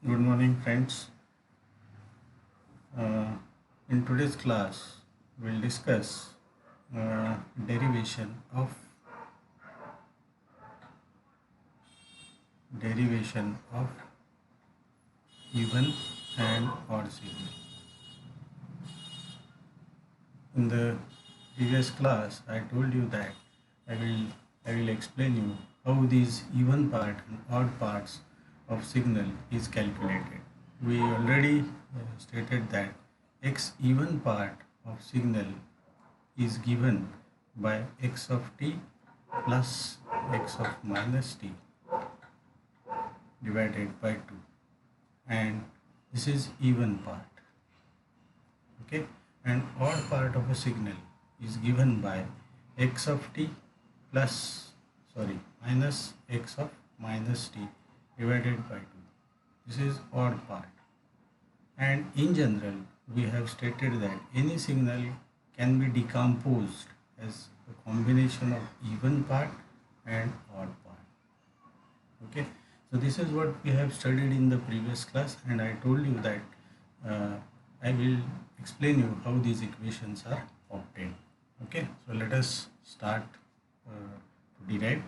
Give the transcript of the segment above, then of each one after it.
Good morning, friends. Uh, in today's class, we'll discuss derivation of even and odd signal. In the previous class, I told you that I will I will explain you how these even part and odd parts of signal is calculated. We already stated that x even part of signal is given by x of t plus x of minus t divided by 2, and this is even part. Okay, and odd part of a signal is given by x of t plus minus x of minus t divided by 2. This is odd part, and in general we have stated that any signal can be decomposed as a combination of even part and odd part. Okay, so this is what we have studied in the previous class, and I told you that I will explain you how these equations are obtained. Okay, so let us start to derive.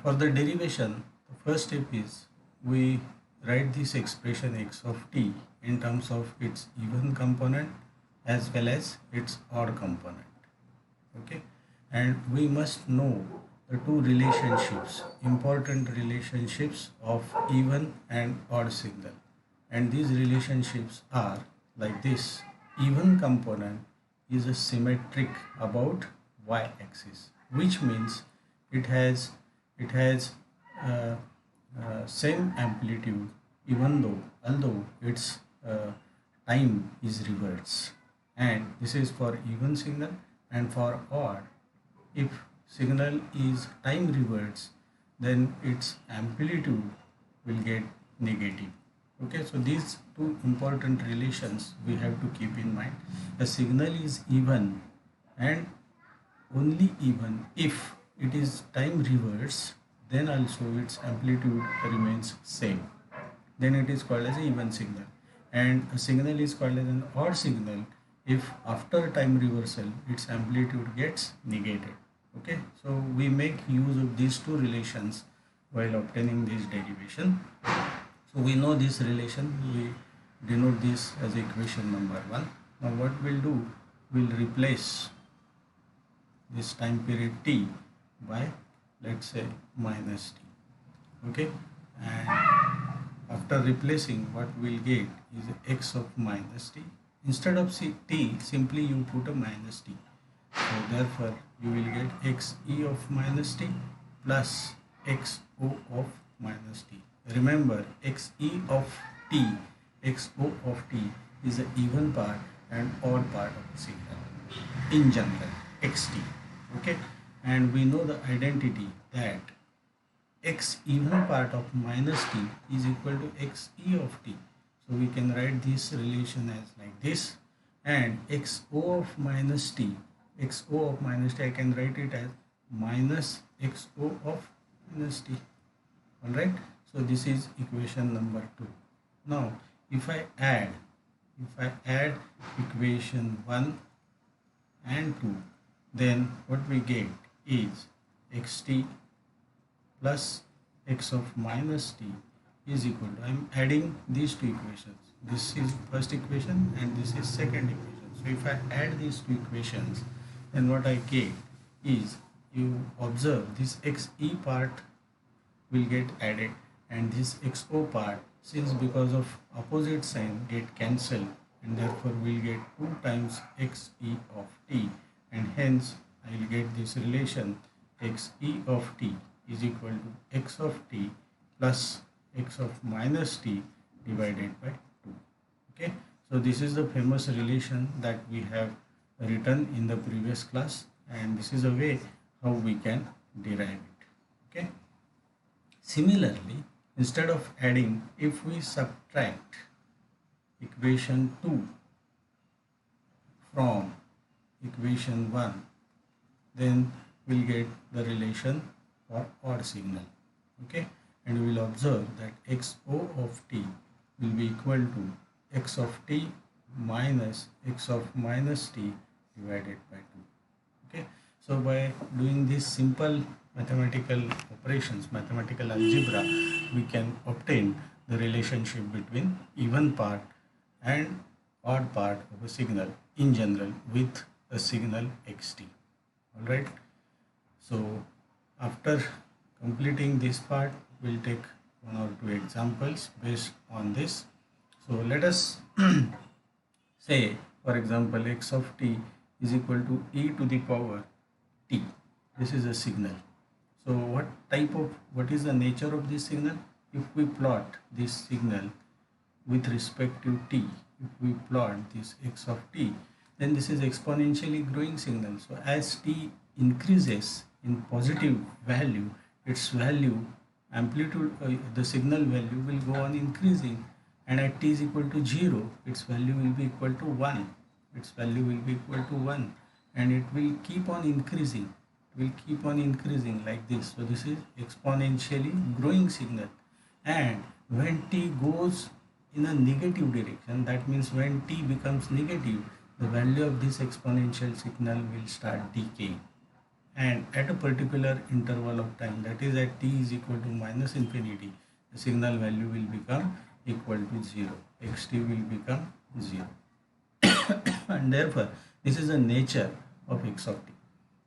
For the derivation, the first step is we write this expression x of t in terms of its even component as well as its odd component. Okay, and we must know the two relationships, important relationships of even and odd signal, and these relationships are like this: even component is a symmetric about y-axis, which means it has uh, same amplitude, even though although its time is reverse. And this is for even signal. And for odd, if signal is time reverse, then its amplitude will get negative. Okay, so these two important relations we have to keep in mind. A signal is even and only even if it is time reverse, then also its amplitude remains same, then it is called as an even signal. And a signal is called as an odd signal if after time reversal its amplitude gets negated. Okay, so we make use of these two relations while obtaining this derivation. So we know this relation, we denote this as equation number 1. Now what we'll do, we'll replace this time period t by, let's say, minus t. Okay, and after replacing, what we'll get is x of minus t. Instead of t, simply you put a minus t. So therefore you will get x e of minus t plus x o of minus t. Remember, x e of t, x o of t is the even part and odd part of the signal in general, xt. Okay, and we know the identity that x even part of minus t is equal to x e of t. So we can write this relation as like this, and x o of minus t, I can write it as minus x o of minus t. All right, so this is equation number 2. Now if I add equation 1 and 2, then what we get is xt plus x of minus t is equal to, I am adding these two equations. This is first equation and this is second equation. So if I add these two equations, then what I get is, you observe, this xe part will get added and this xo part, since because of opposite sign, get cancelled, and therefore we'll get 2 times xe of t, and hence I will get this relation xe of t is equal to x of t plus x of minus t divided by 2. Okay, so this is the famous relation that we have written in the previous class, and this is a way how we can derive it. Okay, similarly, instead of adding, if we subtract equation 2 from equation 1, then we'll get the relation for odd signal. Okay, and you will observe that xo of t will be equal to x of t minus x of minus t divided by 2. Okay, so by doing these simple mathematical operations, mathematical algebra, we can obtain the relationship between even part and odd part of a signal in general with a signal xt. All right, so after completing this part, we'll take one or two examples based on this. So let us say, for example, x of t is equal to e to the power t. This is a signal. So what is the nature of this signal? If we plot this signal with respect to t, if we plot this x of t, then this is exponentially growing signal. So as t increases in positive value, its value amplitude, the signal value will go on increasing, and at t is equal to 0, its value will be equal to 1. Its value will be equal to 1, and it will keep on increasing. It will keep on increasing like this. So this is exponentially growing signal. And when t goes in a negative direction, that means when t becomes negative, the value of this exponential signal will start decaying, and at a particular interval of time, that is at t is equal to minus infinity, the signal value will become equal to 0. Xt will become 0. And therefore this is the nature of x of t.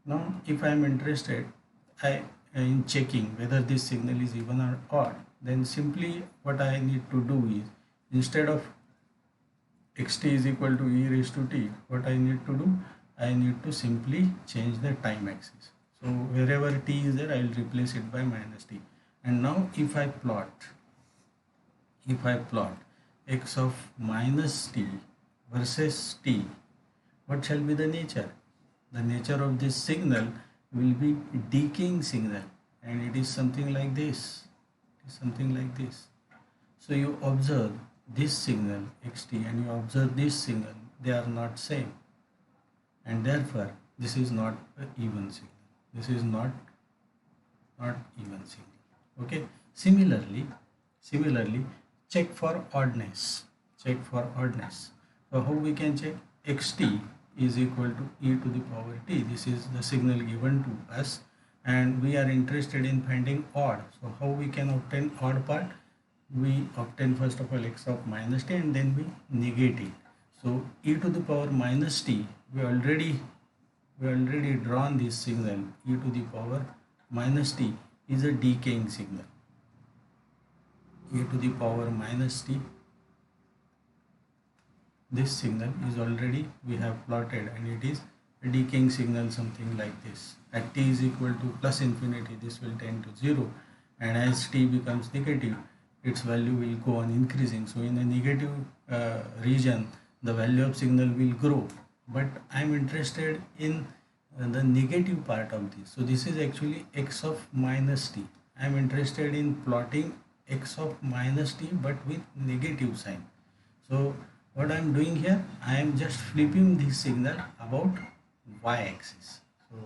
Now if I am interested in checking whether this signal is even or odd, then simply what I need to do is, instead of xt is equal to e raised to t, what I need to do, I need to simply change the time axis. So wherever t is there, I will replace it by minus t. And now if I plot x of minus t versus t, what shall be the nature? The nature of this signal will be decaying signal, and it is something like this. It is something like this. So you observe this signal xt and you observe this signal, they are not same, and therefore this is not an even signal. This is not even signal. Okay. Similarly, check for oddness. Check for oddness. So how we can check? Xt is equal to e to the power t. This is the signal given to us, and we are interested in finding odd. So how we can obtain odd part? We obtain first of all x of minus t, and then we negate it. So e to the power minus t, we already drawn this signal. E to the power minus t is a decaying signal. E to the power minus t, this signal is already we have plotted, and it is a decaying signal, something like this. At t is equal to plus infinity, this will tend to 0, and as t becomes negative, its value will go on increasing. So in a negative region, the value of signal will grow, but I am interested in the negative part of this. So this is actually x of minus t. I am interested in plotting x of minus t but with negative sign. So what I am doing here, I am just flipping this signal about y-axis. So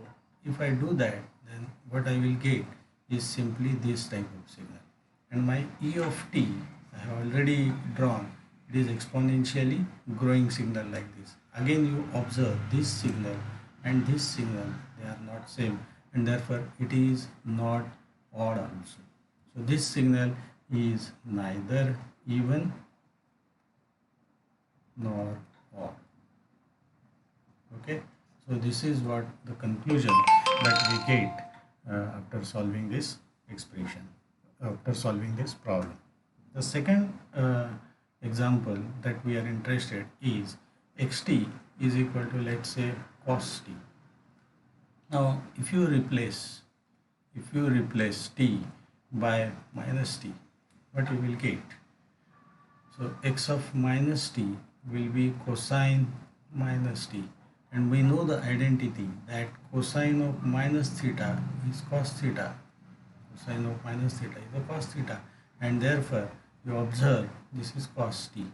if I do that, then what I will get is simply this type of signal. And my e of t, I have already drawn. It is exponentially growing signal like this. Again you observe this signal and this signal, they are not same, and therefore it is not odd also. So this signal is neither even nor odd. Okay, so this is what the conclusion that we get after solving this expression, after solving this problem. The second example that we are interested is xt is equal to, let's say, cos t. Now if you replace t by minus t, what you will get? So x of minus t will be cosine minus t, and we know the identity that cosine of minus theta is cos theta. Cosine of minus theta is a cos theta, and therefore you observe this is cos t.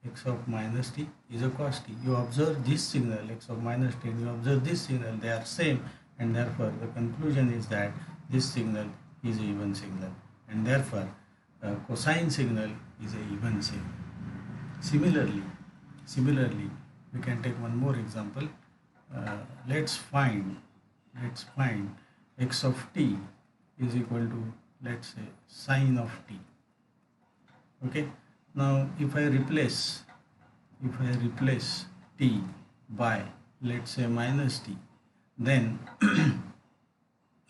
X of minus t is a cos t. You observe this signal x of minus t, and you observe this signal, they are same, and therefore the conclusion is that this signal is an even signal. and therefore cosine signal is a even signal. Similarly, similarly, we can take one more example. Uh, let's find x of t is equal to, let's say, sine of t. Okay. Now, if I replace t by, let's say, minus t, then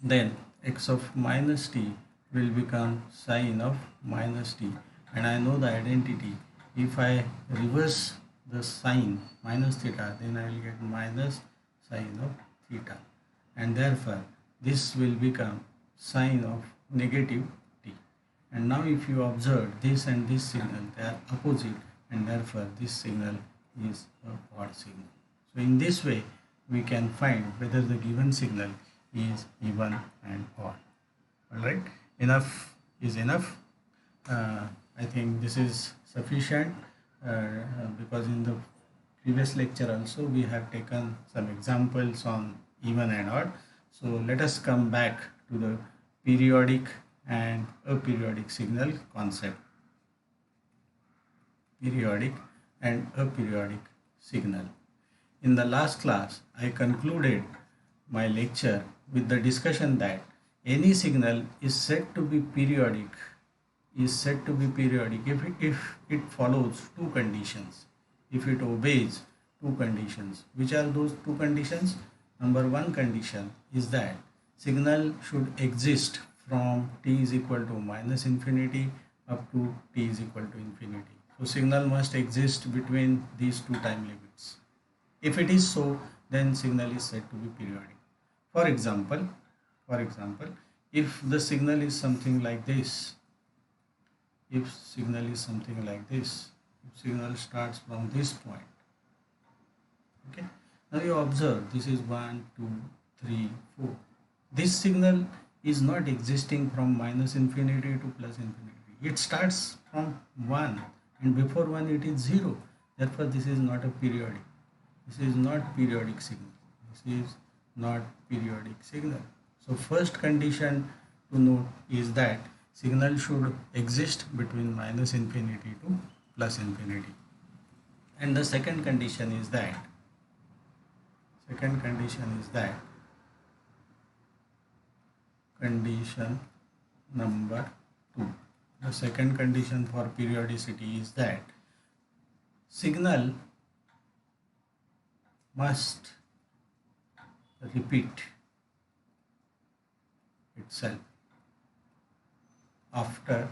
then x of minus t will become sine of minus t, and I know the identity. If I reverse the sign minus theta, then I will get minus sine of theta, and therefore this will become sine of negative t. And now if you observe this and this signal, they are opposite, and therefore this signal is a odd signal. So in this way we can find whether the given signal is even and odd. Alright, enough is enough. I think this is sufficient because in the previous lecture also we have taken some examples on even and odd. So let us come back to the periodic and aperiodic signal concept. Periodic and aperiodic signal. In the last class, I concluded my lecture with the discussion that any signal is said to be periodic if it follows two conditions, if it obeys two conditions. Which are those two conditions? Number one condition is that signal should exist from t is equal to minus infinity up to t is equal to infinity. So signal must exist between these two time limits. If it is so, then signal is said to be periodic. For example, if the signal is something like this, if signal starts from this point, okay, now you observe this is 1, 2, 3, 4. This signal is not existing from minus infinity to plus infinity. It starts from 1, and before 1 it is 0. Therefore this is not a periodic. This is not periodic signal. So first condition to note is that signal should exist between minus infinity to plus infinity. And the second condition is that condition number 2. The second condition for periodicity is that signal must repeat itself after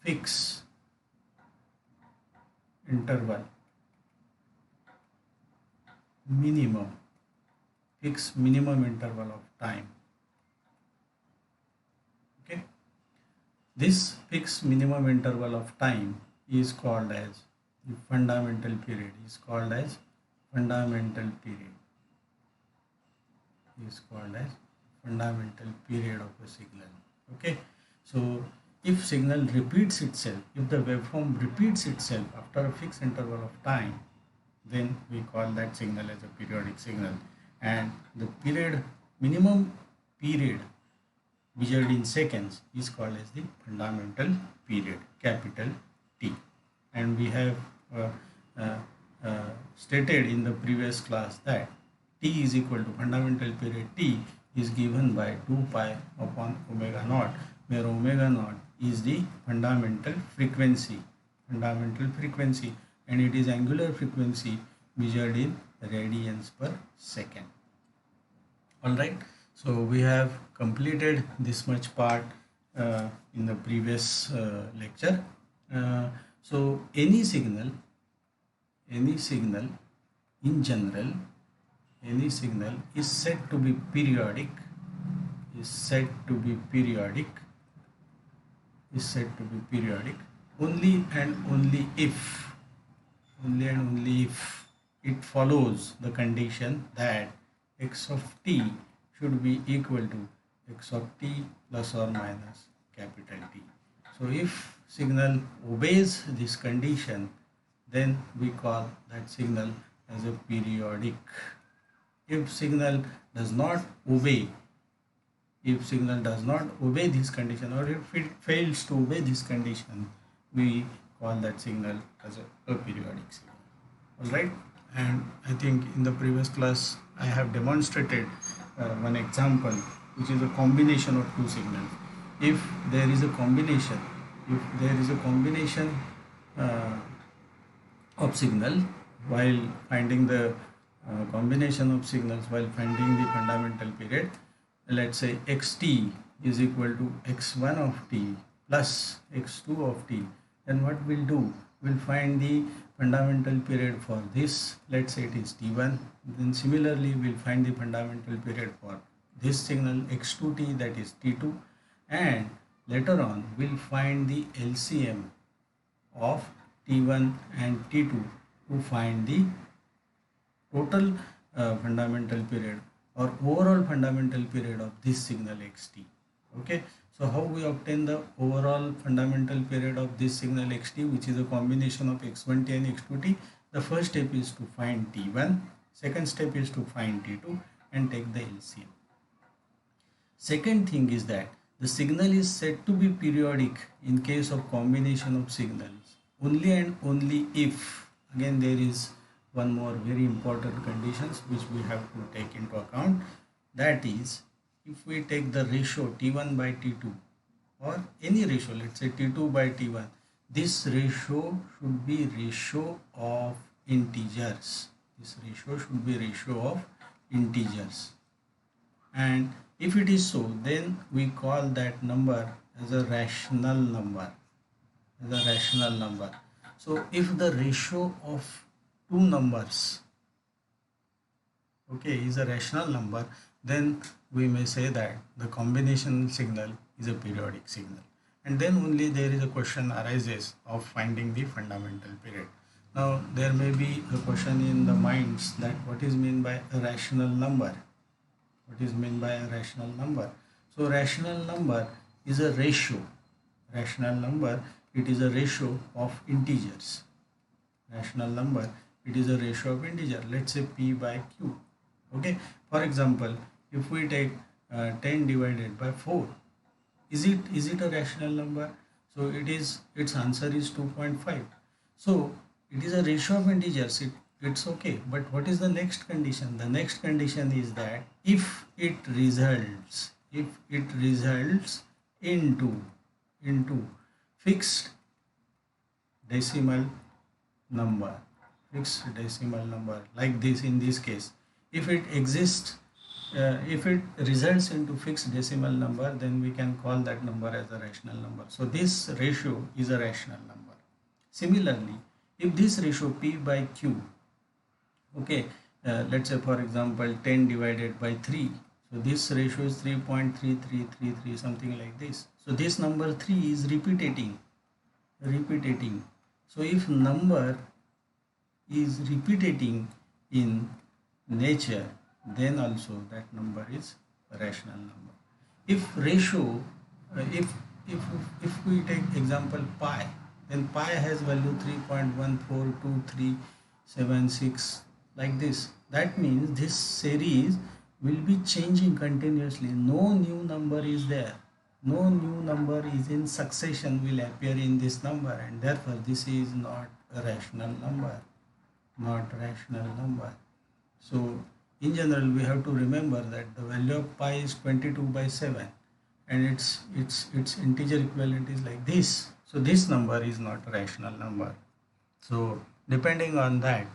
fixed interval, minimum interval of time. Okay, this fixed minimum interval of time is called as the fundamental period. Fundamental period of a signal. Okay, so if signal repeats itself, if the waveform repeats itself after a fixed interval of time, then we call that signal as a periodic signal. And the minimum period measured in seconds is called as the fundamental period, capital T. And we have stated in the previous class that T is equal to fundamental period T is given by 2 pi upon omega naught, where omega naught is the fundamental frequency, and it is angular frequency measured in radians per second. Alright, so we have completed this much part in the previous lecture. So any signal in general, any signal is said to be periodic, only and only if it follows the condition that x of t should be equal to x of t plus or minus capital T. So if signal obeys this condition, then we call that signal as a periodic. If signal does not obey If signal does not obey this condition, or if it fails to obey this condition, we call that signal as a periodic signal. All right. And I think in the previous class I have demonstrated one example, which is a combination of two signals. If there is a combination, uh, of signal while finding the combination of signals while finding the fundamental period, let's say xt is equal to x1 of t plus x2 of t, then what we'll do, we'll find the fundamental period for this, let's say it is t1. Then similarly we'll find the fundamental period for this signal x2t, that is t2, and later on we'll find the LCM of t1 and t2 to find the total fundamental period or overall fundamental period of this signal xt. Okay, so how we obtain the overall fundamental period of this signal xt, which is a combination of x1t and x2t? The first step is to find t1, second step is to find t2 and take the LCM. Second thing is that the signal is said to be periodic in case of combination of signals only and only if, again there is one more very important conditions which we have to take into account, that is if we take the ratio t1 by t2 or any ratio, let's say t2 by t1, this ratio should be ratio of integers. This ratio should be ratio of integers, and if it is so, then we call that number as a rational number, So if the ratio of two numbers, okay, is a rational number, then we may say that the combination signal is a periodic signal, and then only there is a question arises of finding the fundamental period. Now there may be a question in the minds that what is meant by a rational number? What is meant by a rational number? So rational number is a ratio. Rational number, it is a ratio of integers. Rational number, it is a ratio of integer. Let's say p by q. Okay. For example, if we take 10 divided by 4, is it a rational number? So it is. Its answer is 2.5. So it is a ratio of integers. It's okay, but what is the next condition? The next condition is that if it results into fixed decimal number, like this in this case, if it exists, if it results into fixed decimal number, then we can call that number as a rational number. So this ratio is a rational number. Similarly, if this ratio p by q, okay, let's say for example 10 divided by 3, so this ratio is 3.3333, something like this. So this number 3 is repeating. So if number is repeating in nature, then also that number is a rational number. If ratio, if we take example pi, then pi has value 3.142376, like this. That means this series will be changing continuously. No new number is there. No new number is in succession will appear in this number, and therefore this is not a rational number. So in general we have to remember that the value of pi is 22 by 7 and its integer equivalent is like this. So this number is not a rational number. So depending on that,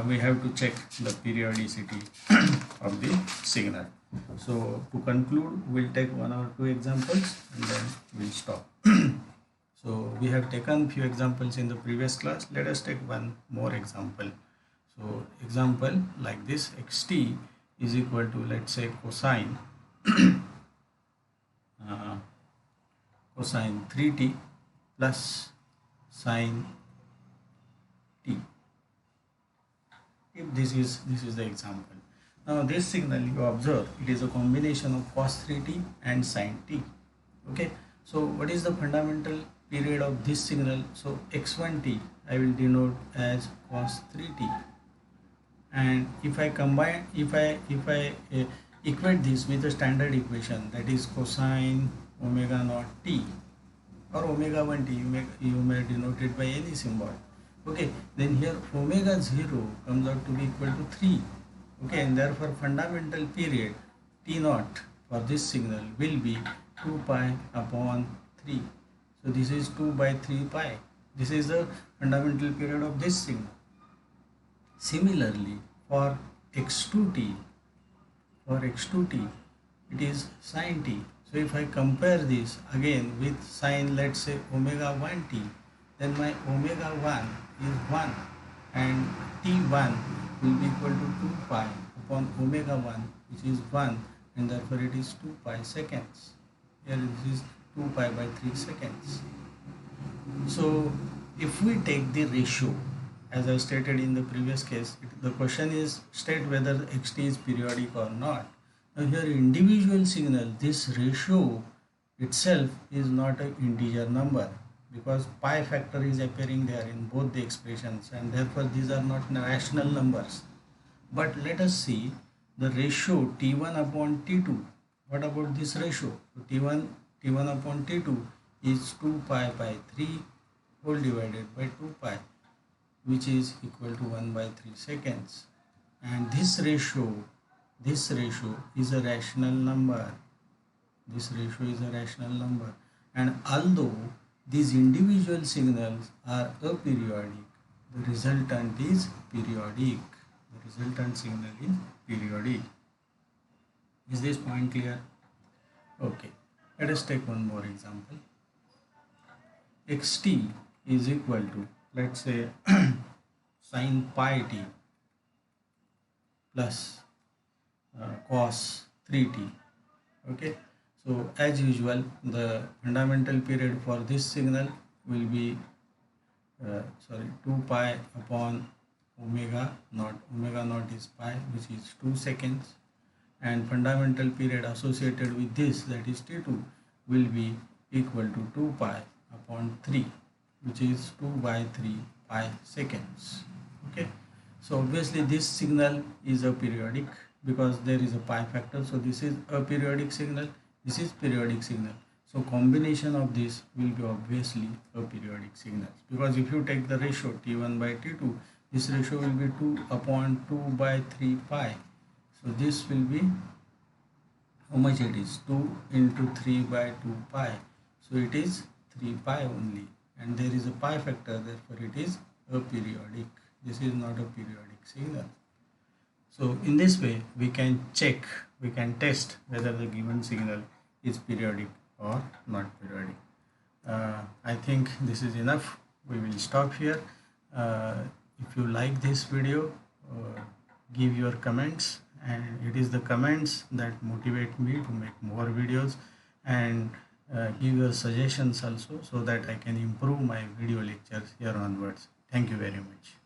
we have to check the periodicity of the signal. So to conclude, we'll take one or two examples and then we'll stop. So we have taken few examples in the previous class. Let us take one more example. So example like this, xt is equal to, let's say, cosine cosine 3t plus sine t. If this is the example. Now this signal, you observe, it is a combination of cos 3t and sine t. Okay, so what is the fundamental period of this signal? So x1t I will denote as cos 3t, and if I combine, if I Equate this with the standard equation, that is cosine omega naught t or omega 1 t, you may denote it by any symbol. Okay, then here omega 0 comes out to be equal to 3. Okay, and therefore fundamental period t naught for this signal will be 2 pi upon 3. So this is 2 by 3 pi. This is the fundamental period of this signal. Similarly, for x2t, it is sine t. So if I compare this again with sine, let's say omega 1 t, then my omega 1 is 1 and t1 will be equal to 2 pi upon omega 1, which is 1, and therefore it is 2 pi seconds. Here this is 2 pi by 3 seconds. So if we take the ratio, as I stated in the previous case, the question is state whether xt is periodic or not. Now here individual signal, this ratio itself is not an integer number, because pi factor is appearing there in both the expressions, and therefore these are not rational numbers. But let us see the ratio t1 upon t2. What about this ratio? So t1 upon t2 is 2 pi by 3 whole divided by 2 pi, which is equal to 1 by 3 seconds. And this ratio is a rational number. And although these individual signals are aperiodic, the resultant is periodic. The resultant signal is periodic. Is this point clear? Okay, let us take one more example. Xt is equal to, let's say, sine pi t plus cos 3t. Okay, so as usual, the fundamental period for this signal will be 2 pi upon omega naught. Omega naught is pi, which is 2 seconds, and fundamental period associated with this, that is t2, will be equal to 2 pi upon 3, which is 2 by 3 pi seconds. Okay, so obviously this signal is a periodic because there is a pi factor. So this is a periodic signal, this is periodic signal. So combination of this will be obviously a periodic signal, because if you take the ratio t1 by t2, this ratio will be 2 upon 2 by 3 pi. So this will be, how much it is? 2 into 3 by 2 pi. So it is 3 pi only, and there is a pi factor, therefore it is aperiodic. This is not a periodic signal. So in this way we can test whether the given signal is periodic or not periodic. I think this is enough. We will stop here. If you like this video, give your comments, and it is the comments that motivate me to make more videos, and give your suggestions also, so that I can improve my video lectures here onwards. Thank you very much.